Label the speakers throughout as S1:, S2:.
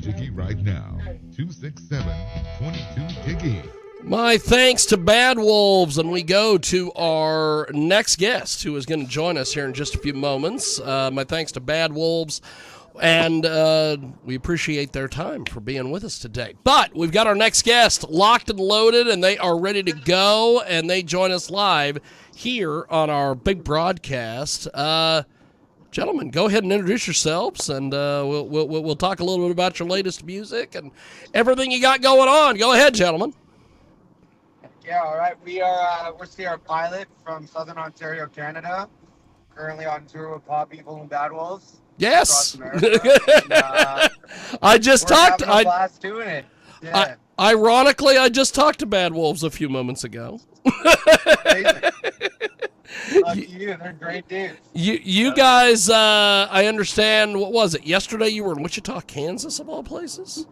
S1: Jiggy right now. 267-22-JIGGY.
S2: My thanks to Bad Wolves, and we go to our next guest who is going to join us here in just a few moments. My thanks to Bad Wolves, and we appreciate their time for being with us today. But we've got our next guest locked and loaded, and they are ready to go, and they join us live here on our big broadcast. Gentlemen, go ahead and introduce yourselves, and we'll talk a little bit about your latest music and everything you got going on. Go ahead, gentlemen.
S3: Yeah, all right. We're Sierra Pilot from Southern Ontario, Canada. Currently on tour with Pop Evil and Bad Wolves.
S2: Yes.
S3: Across America.
S2: I just talked.
S3: Having a blast doing it. Yeah.
S2: Ironically, I just talked to Bad Wolves a few moments ago.
S3: Lucky you. They're great dudes.
S2: You guys, I understand. What was it? Yesterday you were in Wichita, Kansas, of all places.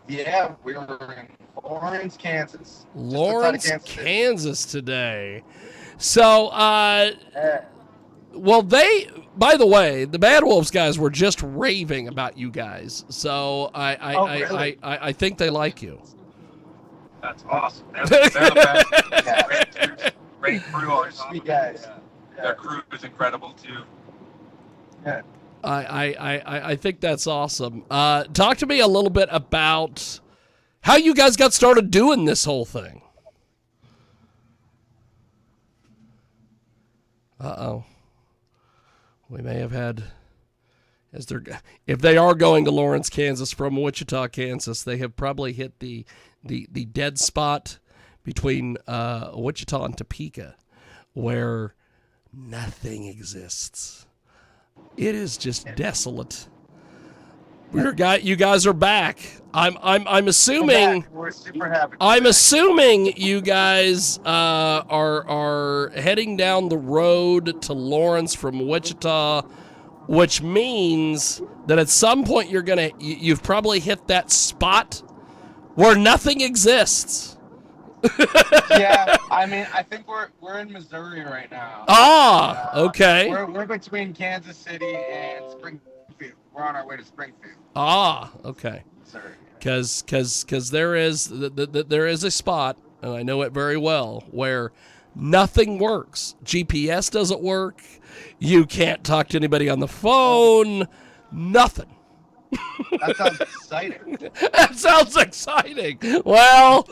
S3: Yeah, we were in Lawrence, Kansas.
S2: Lawrence, Kansas today. So, well, by the way, the Bad Wolves guys were just raving about you guys. So I think they like you.
S4: That's awesome. They're the best. Great crew on
S3: Sweet guys.
S4: Yeah. Their crew is incredible too.
S3: Yeah.
S2: I think that's awesome. Talk to me a little bit about how you guys got started doing this whole thing. Uh-oh. We may have had, if they are going to Lawrence, Kansas from Wichita, Kansas, they have probably hit the dead spot between Wichita and Topeka, where nothing exists. It is just desolate. You guys are back. I'm assuming.
S3: We're super happy.
S2: I'm assuming you guys are heading down the road to Lawrence from Wichita, which means that at some point you've probably hit that spot where nothing exists.
S3: Yeah, I mean, I think we're in Missouri right now.
S2: Okay.
S3: We're between Kansas City and Springfield. We're on our way to Springfield.
S2: Okay.
S3: Missouri.
S2: Because there is a spot, and I know it very well, where nothing works. GPS doesn't work. You can't talk to anybody on the phone. Nothing.
S3: That sounds exciting.
S2: That sounds exciting. Well,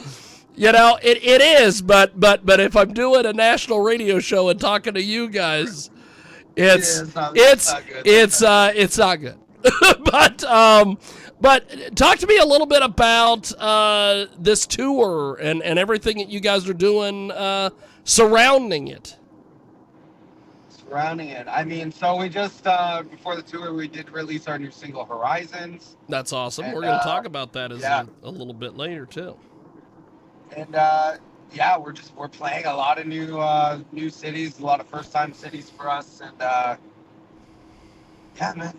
S2: it is, but if I'm doing a national radio show and talking to you guys, it's not good. But talk to me a little bit about this tour and everything that you guys are doing surrounding it.
S3: I mean, so we just, before the tour, we did release our new single, Horizons.
S2: That's awesome. We're going to talk about that a little bit later, too.
S3: And, we're playing a lot of new cities, a lot of first-time cities for us, and, man.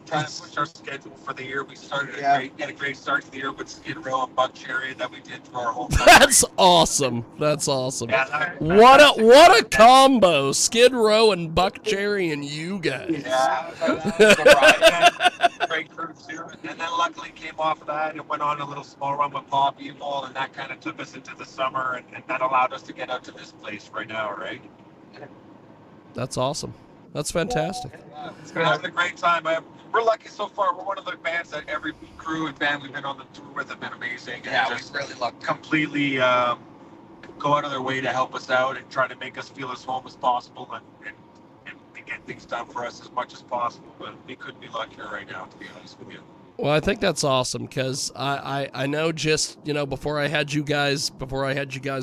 S4: Trying to push our schedule for the year. We started a great start to the year with Skid Row and Buck Cherry that we did for our whole country.
S2: That's awesome.
S4: Yeah,
S2: what a combo. Skid Row and Buck Cherry and you guys.
S4: Yeah. Great crew too. And then luckily came off of that and went on a little small run with Pop Evil, and that kind of took us into the summer, and that allowed us to get out to this place right now, right?
S2: That's awesome. That's fantastic.
S4: Yeah, it's been having a great time. We're lucky so far. We're one of the bands that every crew and band we've been on the tour with have been amazing. And
S3: we really lucky.
S4: Completely go out of their way to help us out and try to make us feel as home as possible and get things done for us as much as possible. But we couldn't be luckier right now, to be honest with you.
S2: Well, I think that's awesome because I know just, before I had you guys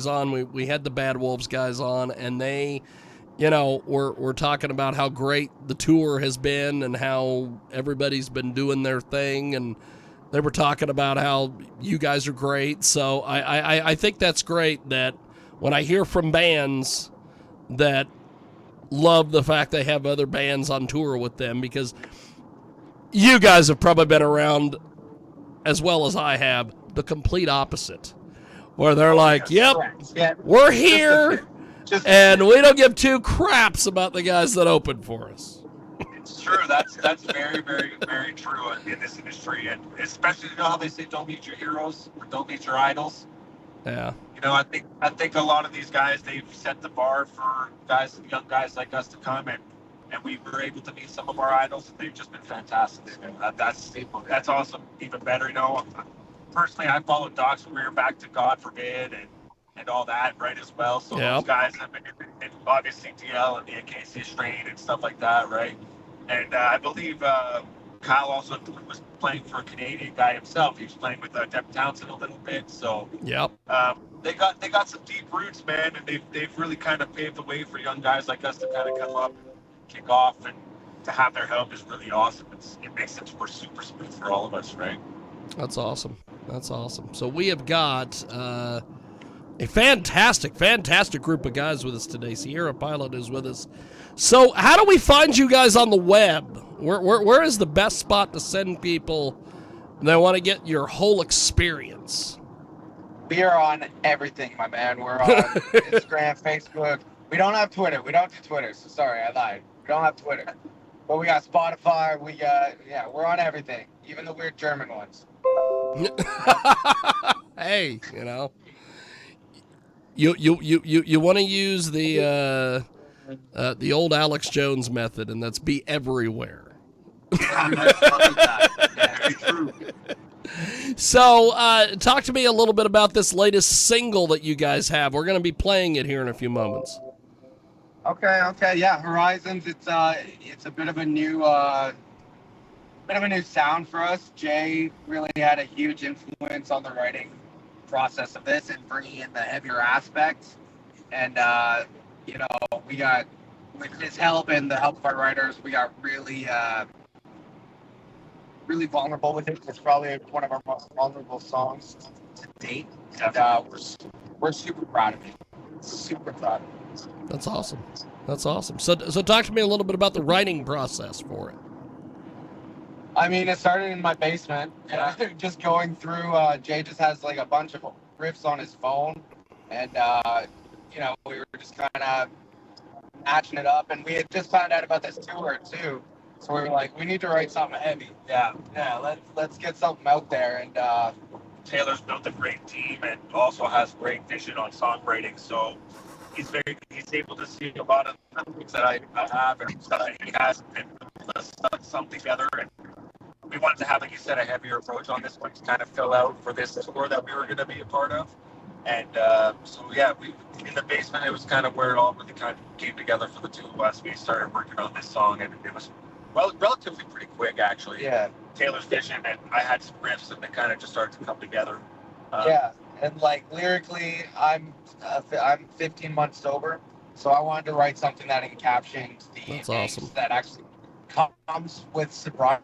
S2: on, we had the Bad Wolves guys on, and they, we're talking about how great the tour has been and how everybody's been doing their thing, and they were talking about how you guys are great. So I think that's great that when I hear from bands that love the fact they have other bands on tour with them, because you guys have probably been around as well as I have, the complete opposite, where they're like, yep, we're here, and we don't give two craps about the guys that opened for us.
S4: It's true. That's very, very, very true in this industry, and especially you know how they say don't meet your heroes or don't meet your idols.
S2: Yeah.
S4: You know, I think a lot of these guys they've set the bar for young guys like us to come and we were able to meet some of our idols, and they've just been fantastic. And that's awesome. Even better, you know. Personally, I followed Doc's career back to God forbid and all that, right, as well. So
S2: Yeah.
S4: those guys have been in obviously TL and the Acacia strain and stuff like that, right? And I believe Kyle also was playing for a Canadian guy himself. He was playing with Deb Townsend a little bit. So
S2: Yep.
S4: they got some deep roots, man, and they've really kind of paved the way for young guys like us to kind of come up, and kick off, and to have their help is really awesome. It makes it super smooth for all of us, right?
S2: That's awesome. That's awesome. So we have got a fantastic group of guys with us today. Sierra Pilot is with us. So how do we find you guys on the web? Where is the best spot to send people that want to get your whole experience?
S3: We are on everything, my man. We're on Instagram, Facebook. We don't have Twitter. We don't do Twitter, so sorry, I lied. We don't have Twitter. But we got Spotify. We're on everything, even the weird German ones.
S2: Hey, you know, you want to use the old Alex Jones method, and that's be everywhere.
S4: Very true.
S2: So, talk to me a little bit about this latest single that you guys have. We're going to be playing it here in a few moments.
S3: Okay, yeah. Horizons. It's a bit of a new sound for us. Jay really had a huge influence on the writing process of this and bringing in the heavier aspects. And you know, we got with his help and the help of our writers, we got really vulnerable with it. It's probably one of our most vulnerable songs to date. And we're super proud of it. Super proud of it.
S2: That's awesome. That's awesome. So talk to me a little bit about the writing process for it.
S3: I mean, it started in my basement. Just going through, Jay just has like a bunch of riffs on his phone. And, you know, we were just kind of matching it up. And we had just found out about this tour, too. So we were like, we need to write something heavy. Yeah, let's get something out there. And
S4: Taylor's built a great team and also has great vision on songwriting. So he's able to see a lot of the things that I have and stuff that he has, and let's put something together. And we wanted to have, like you said, a heavier approach on this one to kind of fill out for this tour that we were going to be a part of. And so yeah, we in the basement, it was kind of where it all really kind of came together for the two of us. We started working on this song, and it was relatively pretty quick, actually.
S3: yeah.
S4: Taylor's vision, and I had some riffs, and they kind of just started to come together.
S3: Yeah, and like lyrically, I'm 15 months sober, so I wanted to write something that encapsulates the
S2: That's
S3: angst
S2: awesome.
S3: that actually comes with sobriety.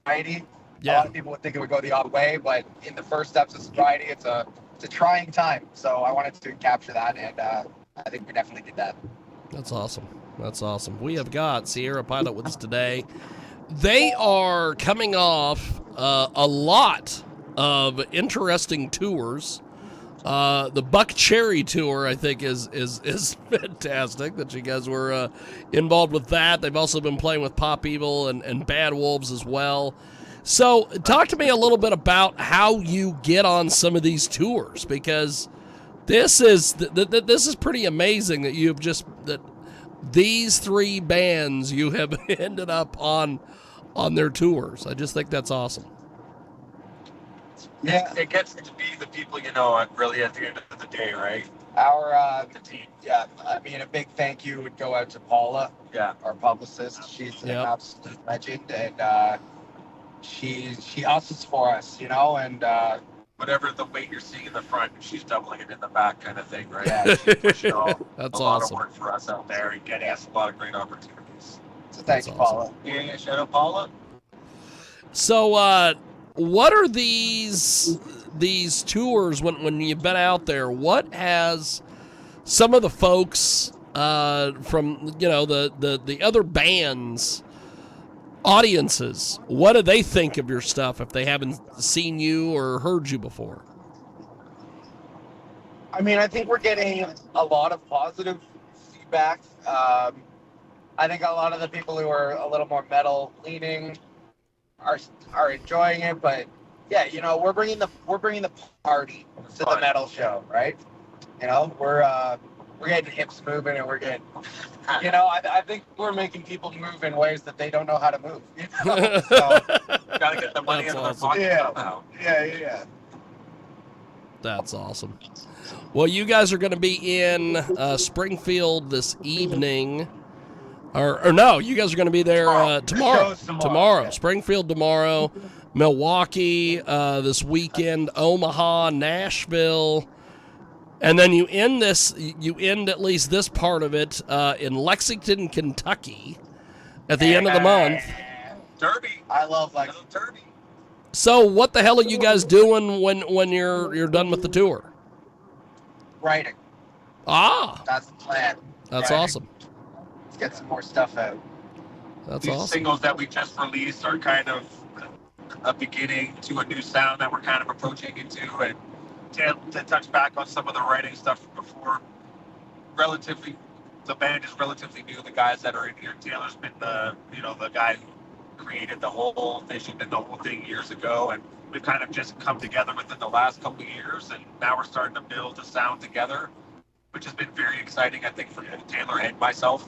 S3: A
S2: Yeah.
S3: lot of people would think it would go the other way, but in the first steps of sobriety, it's a trying time. So I wanted to capture that, and I think we definitely did that.
S2: That's awesome. That's awesome. We have got Sierra Pilot with us today. They are coming off a lot of interesting tours. The Buck Cherry tour, I think, is fantastic that you guys were involved with that. They've also been playing with Pop Evil and Bad Wolves as well. So talk to me a little bit about how you get on some of these tours, because this is pretty amazing that you've just that these three bands you have ended up on their tours. I just think that's awesome.
S3: Yeah.
S4: It gets to be the people you know really at the end of the day, right?
S3: Our
S4: The team.
S3: yeah, I mean, a big thank you would go out to Paula,
S4: Yeah.
S3: our publicist. She's an
S2: Yep.
S3: absolute legend, and she hustles for us, you know, and
S4: Whatever the weight you're seeing in the front, she's doubling it in the back, kind of thing, right?
S3: Yeah.
S4: She's pushing
S2: That's
S4: a lot
S2: awesome.
S4: of work for us out there and getting us a lot of great opportunities.
S3: so thank
S2: That's
S3: you,
S2: awesome.
S3: Paula.
S4: Yeah, shout out Paula.
S2: So, what are these tours when you've been out there? What has some of the folks from the other bands, audiences, what do they think of your stuff if they haven't seen you or heard you before?
S3: I mean, I think we're getting a lot of positive feedback. I think a lot of the people who are a little more metal leaning are enjoying it, but yeah, you know, we're bringing the party to the metal show, right? You know, we're getting hips moving, and we're getting, you know, I think we're making people move in ways that they don't know how to move. You know? So
S4: gotta get the money
S2: That's
S4: in their
S2: awesome.
S4: pocket somehow.
S3: yeah.
S2: That's awesome. Well, you guys are going to be in Springfield this evening. Or no, you guys are going to be there tomorrow. Tomorrow.
S3: Yeah.
S2: Springfield tomorrow. Milwaukee this weekend. Omaha, Nashville. And then you end at least this part of it in Lexington, Kentucky at the end of the month.
S4: Derby.
S3: I love
S4: Little Derby.
S2: So what the hell are you guys doing when you're done with the tour?
S3: writing.
S2: Ah,
S3: That's the plan.
S2: that's
S3: Writing.
S2: awesome.
S3: Let's get some more stuff out.
S2: That's
S4: These
S2: awesome.
S4: singles that we just released are kind of a beginning to a new sound that we're kind of approaching into. And to touch back on some of the writing stuff from before, the band is relatively new. The guys that are in here, Taylor's been the guy who created the whole vision and the whole thing years ago, and we've kind of just come together within the last couple of years, and now we're starting to build a sound together, which has been very exciting, I think, for both Taylor and myself,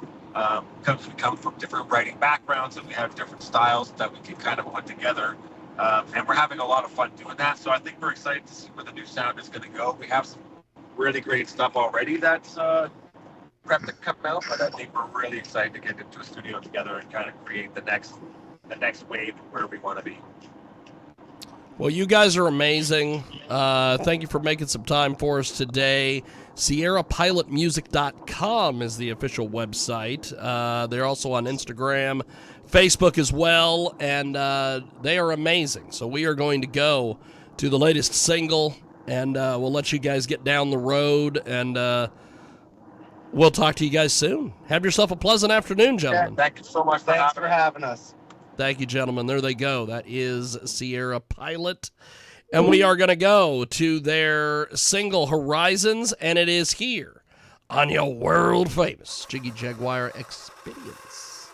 S4: because we come from different writing backgrounds and we have different styles that we can kind of put together, and we're having a lot of fun doing that. So I think we're excited to see where the new sound is going to go. We have some really great stuff already that's prepped to come out, but I think we're really excited to get into a studio together and kind of create the next wave where we want to be.
S2: Well, you guys are amazing. Thank you for making some time for us today. SierraPilotMusic.com is the official website. They're also on Instagram, Facebook as well, and they are amazing. So we are going to go to the latest single, and we'll let you guys get down the road, and we'll talk to you guys soon. Have yourself a pleasant afternoon, gentlemen.
S4: Thank you so much.
S3: Thanks for having us.
S2: Thank you, gentlemen. There they go. That is Sierra Pilot. And we are going to go to their single Horizons, and it is here on your world famous Jiggy Jaguar Experience.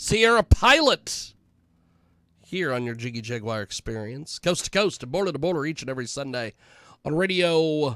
S2: Sierra Pilot here on your Jiggy Jaguar experience, coast to coast and border to border each and every Sunday on Radio